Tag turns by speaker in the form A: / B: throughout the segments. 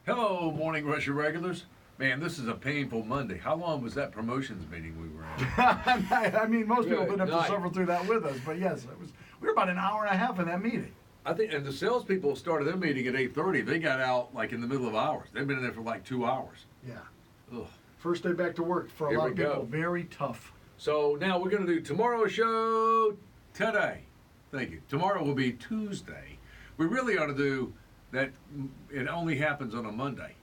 A: Hello, Morning Rush regulars. Man, this is a painful Monday. How long was that promotions meeting we were in?
B: I mean, most people
A: Good
B: didn't have
A: night.
B: to suffer through that with us, but yes, we were about an hour and a half in that meeting.
A: I think, and the salespeople started their meeting at 8:30. They got out like in the middle of hours. They've been in there for like 2 hours.
B: Yeah.
A: Ugh.
B: First day back to work for a
A: Here
B: lot
A: we
B: of people.
A: go.
B: Very tough.
A: So now we're going to do tomorrow's show today. Thank you. Tomorrow will be Tuesday. We really ought to do that. It only happens on a Monday.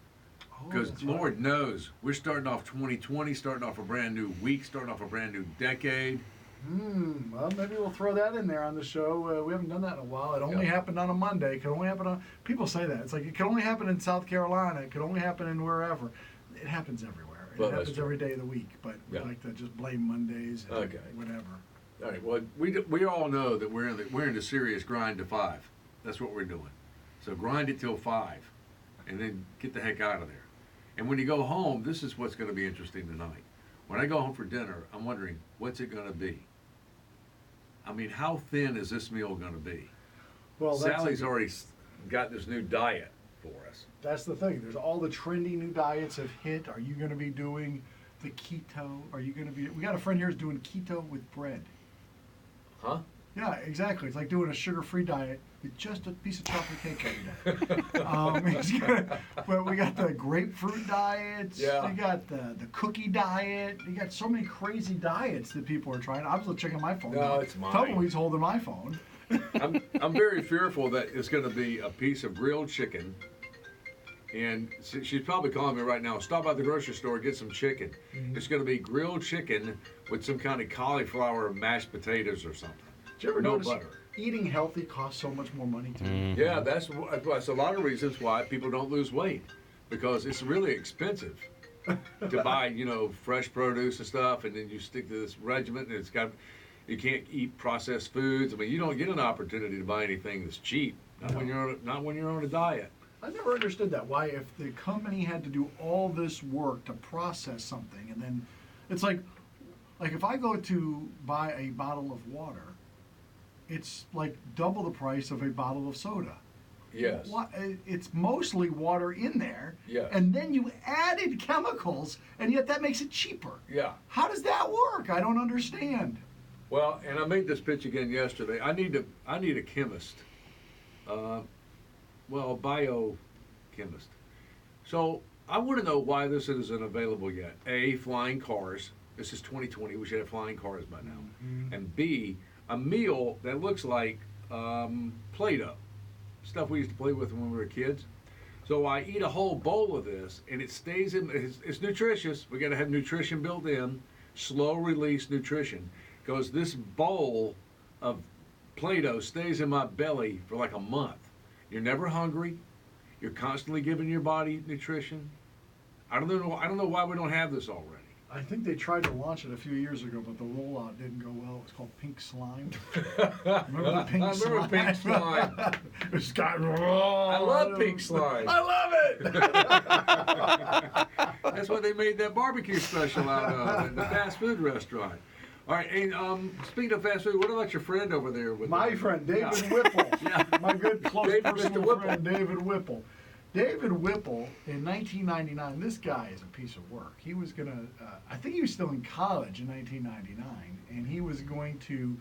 A: Because
B: that's
A: Lord
B: right.
A: knows, we're starting off 2020, starting off a brand new week, starting off a brand new decade.
B: Well, maybe we'll throw that in there on the show. We haven't done that in a while. It only
A: Yeah.
B: happened on a Monday. It could only happen on. People say that. It's like it can only happen in South Carolina. It could only happen in wherever. It happens everywhere.
A: Well,
B: It
A: that's
B: happens
A: true.
B: every day of the week. But we
A: Yeah.
B: like to just blame Mondays and
A: Okay.
B: whatever.
A: All right. Well, we all know that we're in the serious grind to 5. That's what we're doing. So grind it till 5, and then get the heck out of there. And when you go home, this is what's going to be interesting tonight. When I go home for dinner, I'm wondering what's it going to be. I mean, how thin is this meal going to be?
B: Well,
A: Sally's already got this new diet for us.
B: That's the thing. There's all the trendy new diets have hit. Are you going to be doing the keto? Are you going to be? We got a friend here who's doing keto with bread.
A: Huh?
B: Yeah, exactly. It's like doing a sugar-free diet with just a piece of chocolate cake every day. But we got the grapefruit diets.
A: Yeah.
B: You got the cookie diet. You got so many crazy diets that people are trying. I was checking my phone.
A: No, it's mine.
B: Tumbleweed's holding my phone.
A: I'm very fearful that it's going to be a piece of grilled chicken. And she's probably calling me right now. Stop by the grocery store, get some chicken.
B: Mm-hmm.
A: It's going to be grilled chicken with some kind of cauliflower mashed potatoes or something.
B: Did you ever
A: No
B: notice
A: butter.
B: eating healthy costs so much more money too?
A: Yeah, that's a lot of reasons why people don't lose weight, because it's really expensive to buy, fresh produce and stuff, and then you stick to this regimen, and you can't eat processed foods. I mean, you don't get an opportunity to buy anything that's cheap, not when you're on a diet.
B: I never understood that. Why, if the company had to do all this work to process something, and then it's like if I go to buy a bottle of water, it's like double the price of a bottle of soda.
A: Yes.
B: It's mostly water in there,
A: Yes.
B: and then you added chemicals, and yet that makes it cheaper.
A: Yeah.
B: How does that work? I don't understand.
A: Well, and I made this pitch again yesterday. I need a chemist. A biochemist. So I want to know why this isn't available yet. A, flying cars. This is 2020. We should have flying cars by now.
B: Mm-hmm.
A: And B, a meal that looks like Play-Doh, stuff we used to play with when we were kids. So I eat a whole bowl of this, and it stays in. It's nutritious. We got to have nutrition built in, slow release nutrition, because this bowl of Play-Doh stays in my belly for like a month. You're never hungry. You're constantly giving your body nutrition. I don't know why we don't have this already.
B: I think they tried to launch it a few years ago, but the rollout didn't go well. It was called Pink Slime. Remember the Pink
A: I
B: Slime?
A: remember Pink Slime.
B: It's got
A: I love Pink Slime.
B: I love it.
A: That's what they made that barbecue special out of in the fast food restaurant. All right, and speaking of fast food, what about your friend over there? With
B: My friend, David Whipple.
A: Yeah.
B: My good close
A: David,
B: personal
A: Mr. Whipple.
B: friend, David Whipple. David Whipple, in 1999, this guy is a piece of work. He was going to, I think he was still in college in 1999, and he was going to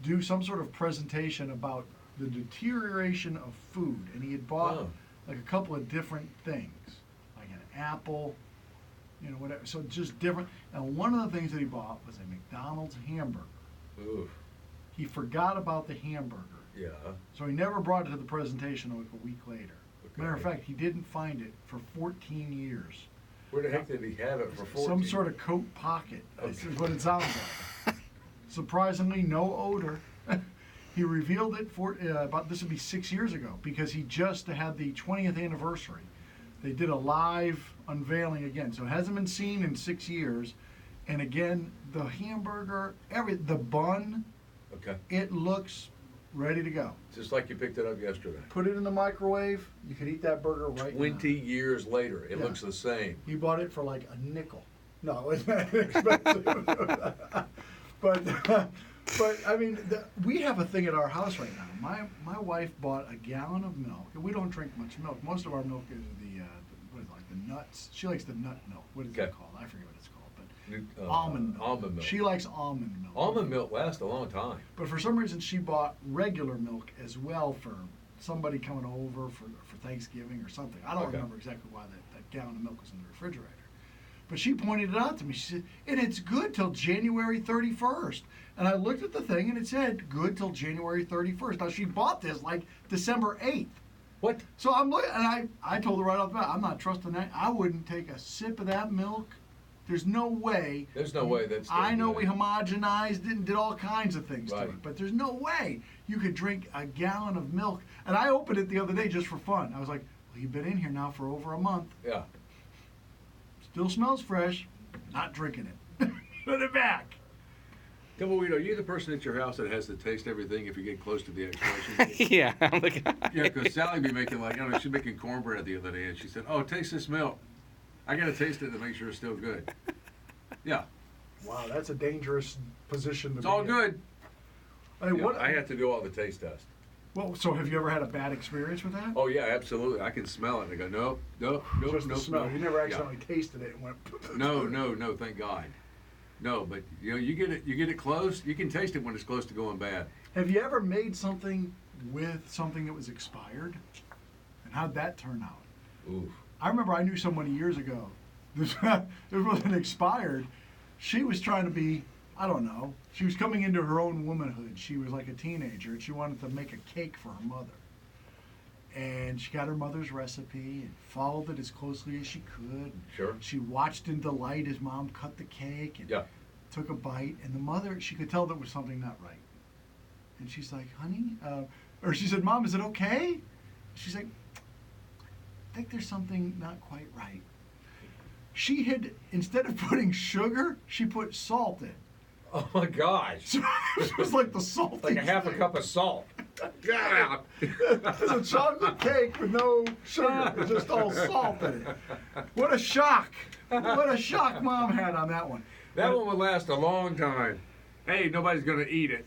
B: do some sort of presentation about the deterioration of food. And he had bought like a couple of different things, like an apple, whatever. So just different. And one of the things that he bought was a McDonald's hamburger.
A: Oof.
B: He forgot about the hamburger.
A: Yeah.
B: So he never brought it to the presentation like a week later.
A: Okay.
B: Matter of fact, he didn't find it for 14 years.
A: Where the heck did he have it for 14?
B: Some sort of coat pocket. This is what it sounds like. Surprisingly, no odor. He revealed it this would be 6 years ago, because he just had the 20th anniversary. They did a live unveiling again. So it hasn't been seen in 6 years. And again, the hamburger, the bun,
A: Okay.
B: it looks ready to go.
A: Just like you picked it up yesterday.
B: Put it in the microwave. You could eat that burger right
A: 20
B: now.
A: years later, it
B: Yeah.
A: looks the same.
B: He bought it for like a nickel. No, it's not expensive. But I mean, we have a thing at our house right now. My wife bought a gallon of milk. We don't drink much milk. Most of our milk is what is it, like the nuts? She likes the nut milk. What is
C: Okay.
B: it called? I forget what it's called, but almond milk.
C: Almond milk.
B: She likes almond milk.
C: Almond milk lasts a long time.
B: But for some reason, she bought regular milk as well for somebody coming over for Thanksgiving or something. I don't
C: Okay.
B: remember exactly why that gallon of milk was in the refrigerator. But she pointed it out to me. She said, and it's good till January 31st. And I looked at the thing and it said good till January 31st. Now she bought this like December 8th.
C: What?
B: So I'm looking, and I told her right off the bat, I'm not trusting that. I wouldn't take a sip of that milk. There's no way.
C: There's no way that's.
B: I know we
C: good.
B: homogenized it and did all kinds of things to
C: Right.
B: it, but there's no way you could drink a gallon of milk. And I opened it the other day just for fun. I was like, well, you've been in here now for over a month.
C: Yeah.
B: Still smells fresh. Not drinking it. Put it back.
A: Tumbleweed, are you the person at your house that has to taste everything if you get close to the expiration date?
D: Yeah, I'm the guy.
A: Yeah, because Sally be making like, I don't know, she's making cornbread the other day, and she said, "Oh, taste this milk. I gotta taste it to make sure it's still good." Yeah,
B: Wow, that's a dangerous position to
A: it's
B: be
A: all
B: in.
A: good.
B: Hey,
C: Yeah,
B: what?
C: I have to do all the taste tests.
B: Well, so have you ever had a bad experience with that?
C: Oh yeah, absolutely. I can smell it. And I go, nope, nope, nope,
B: Just
C: nope.
B: the smell.
C: nope.
B: You never
C: Yeah.
B: accidentally tasted it and went.
A: No, thank God. No, but you get it close. You can taste it when it's close to going bad.
B: Have you ever made something with something that was expired? And how'd that turn out?
C: Oof.
B: I remember I knew someone years ago. This wasn't expired. She was trying to be, I don't know. She was coming into her own womanhood. She was like a teenager, and she wanted to make a cake for her mother. And she got her mother's recipe and followed it as closely as she could.
C: Sure.
B: She watched in delight as mom cut the cake and
C: Yeah.
B: took a bite. And the mother, she could tell there was something not right. And she's like, honey, or she said, Mom, is it okay? She's like, I think there's something not quite right. She had, instead of putting sugar, she put salt in.
C: Oh my gosh.
B: So it was like the salty
C: Like a half a
B: thing.
C: cup of salt. God.
B: It's a chocolate cake with no sugar. It's just all salt in it. What a shock. What a shock Mom had on that one.
A: That one would last a long time. A, nobody's gonna eat it,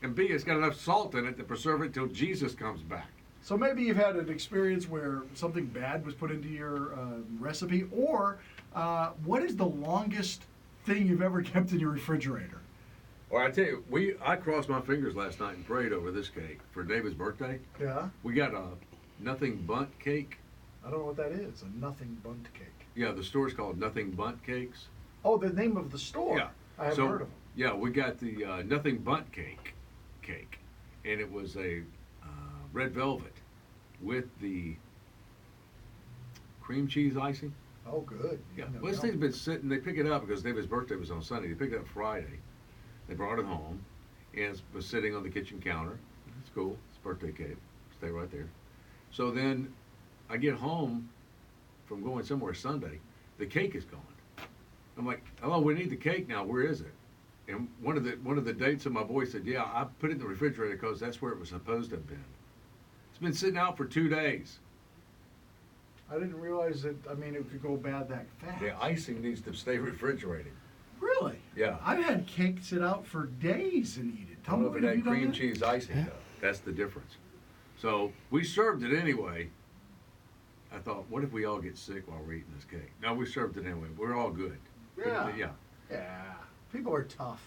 A: and B, it's got enough salt in it to preserve it till Jesus comes back.
B: So maybe you've had an experience where something bad was put into your recipe, or what is the longest thing you've ever kept in your refrigerator?
A: Or I tell you, I crossed my fingers last night and prayed over this cake for David's birthday.
B: Yeah,
A: We got a nothing bunt cake.
B: I don't know what that is. A nothing bunt cake.
A: Yeah, the store's called Nothing Bunt Cakes.
B: Oh, the name of the store.
A: Yeah.
B: I haven't
A: So,
B: heard of them.
A: Yeah, we got the Nothing Bunt cake, and it was a red velvet with the cream cheese icing.
B: Oh, good.
A: Yeah,
B: No,
A: well, this
B: no.
A: thing's been sitting. They pick it up because David's birthday was on Sunday. They picked it up Friday. They brought it home, and it was sitting on the kitchen counter. It's cool. It's birthday cake. Stay right there. So then, I get home from going somewhere Sunday. The cake is gone. I'm like, "Hello, we need the cake now. Where is it?" And one of the dates of my boy said, "Yeah, I put it in the refrigerator because that's where it was supposed to have been." It's been sitting out for 2 days.
B: I didn't realize that, I mean, it could go bad that fast.
C: The icing needs to stay refrigerated.
B: Really?
C: Yeah.
B: I've had cake sit out for days and eat it.
C: I don't know if it
B: Have you
C: had
B: done
C: cream
B: that?
C: cheese icing though.
A: That's the difference. So we served it anyway. I thought, what if we all get sick while we're eating this cake? No, we served it anyway. We're all good.
B: Yeah.
A: Yeah.
B: Yeah. People are tough.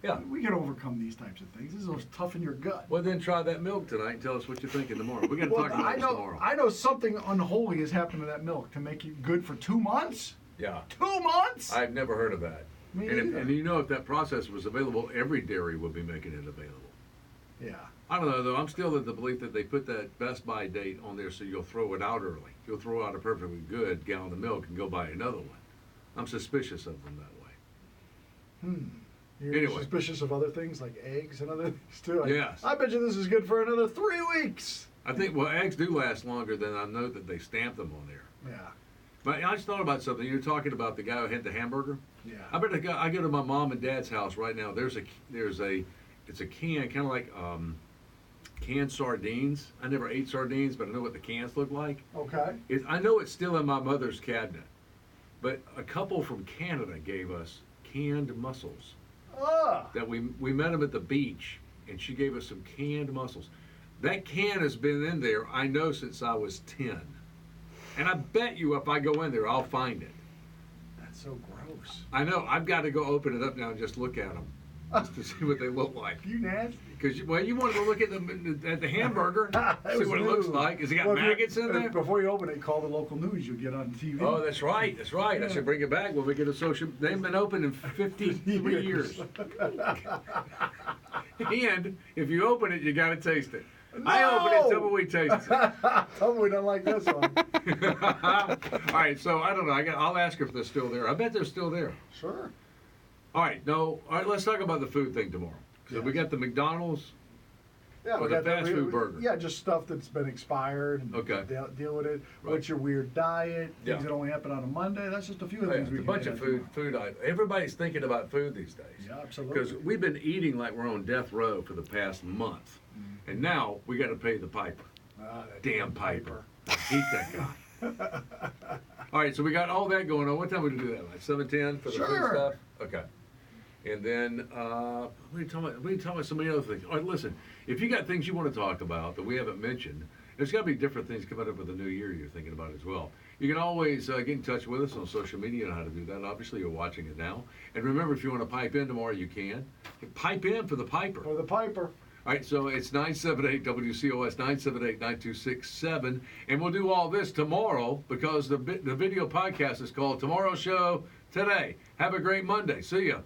C: Yeah.
B: We can overcome these types of things. This is tough in your gut.
A: Well, then try that milk tonight and tell us what you think in the morning. We're going to talk about
B: I
A: this
B: know.
A: tomorrow.
B: I know something unholy has happened to that milk to make it good for 2 months.
C: Yeah.
B: 2 months?
C: I've never heard of that.
B: Me
A: and,
B: either.
A: and you know, if that process was available, every dairy would be making it available.
B: Yeah.
A: I don't know, though. I'm still of the belief that they put that Best Buy date on there so you'll throw it out early. You'll throw out a perfectly good gallon of milk and go buy another one. I'm suspicious of them that way.
B: You're
A: Anyway.
B: suspicious of other things like eggs and other things too.
A: Yes.
B: I bet you this is good for another 3 weeks.
A: I think, well, eggs do last longer than I know that they stamp them on there.
B: Yeah.
A: But I just thought about something. You're talking about the guy who had the hamburger.
B: Yeah.
A: I bet I go to my mom and dad's house right now. It's a can, kind of like canned sardines. I never ate sardines, but I know what the cans look like.
B: Okay.
A: I know it's still in my mother's cabinet, but a couple from Canada gave us canned mussels. That we met them at the beach, and she gave us some canned mussels. That can has been in there, I know, since I was 10. And I bet you if I go in there, I'll find it.
B: That's so gross.
A: I know. I've got to go open it up now and just look at them, just to see what they look like.
B: You nasty.
A: Because you want to go look at the hamburger,
B: That
A: see
B: was
A: what it looks
B: new.
A: like. Has it got
B: Well, if you-
A: maggots in there?
B: Before you open it, call the local news. You'll get on TV.
A: Oh, that's right. That's right. I
B: Yeah.
A: should bring it back when we get a social. They've been open in 53 years. And if you open it, you got to taste it. I open it, tell me we taste it.
B: Tell me we don't like this one.
A: All right, so I don't know. I'll ask her if they're still there. I bet they're still there.
B: Sure.
A: All right, no. All right, let's talk about the food thing tomorrow. So we
B: Yes.
A: got the McDonald's.
B: Yeah,
A: Or the fast food burger.
B: Yeah, just stuff that's been expired. And
A: Okay.
B: Deal with it.
A: Right.
B: What's your weird diet?
A: Yeah.
B: Things that only happen on a Monday. That's just a few of the
A: Yeah,
B: things we
A: it's a
B: can
A: bunch
B: get
A: of
B: into.
A: food items. Everybody's thinking about food these days.
B: Yeah, absolutely.
A: Because we've been eating like we're on death row for the past month. And now we got to pay the piper.
B: That
A: Damn piper. I hate that guy. All right, so we got all that going on. What time we do that? Like 7:10 for the food
B: Sure.
A: stuff? Okay. And then we talking about so many other things. All right, listen, if you got things you want to talk about that we haven't mentioned, there's got to be different things coming up with the new year you're thinking about as well. You can always get in touch with us on social media. You know how to do that. Obviously, you're watching it now. And remember, if you want to pipe in tomorrow, you can. Pipe in for the piper.
B: For the piper.
A: All right, so it's 978 WCOS 978 9267, and we'll do all this tomorrow because the video podcast is called Tomorrow Show Today. Have a great Monday. See ya.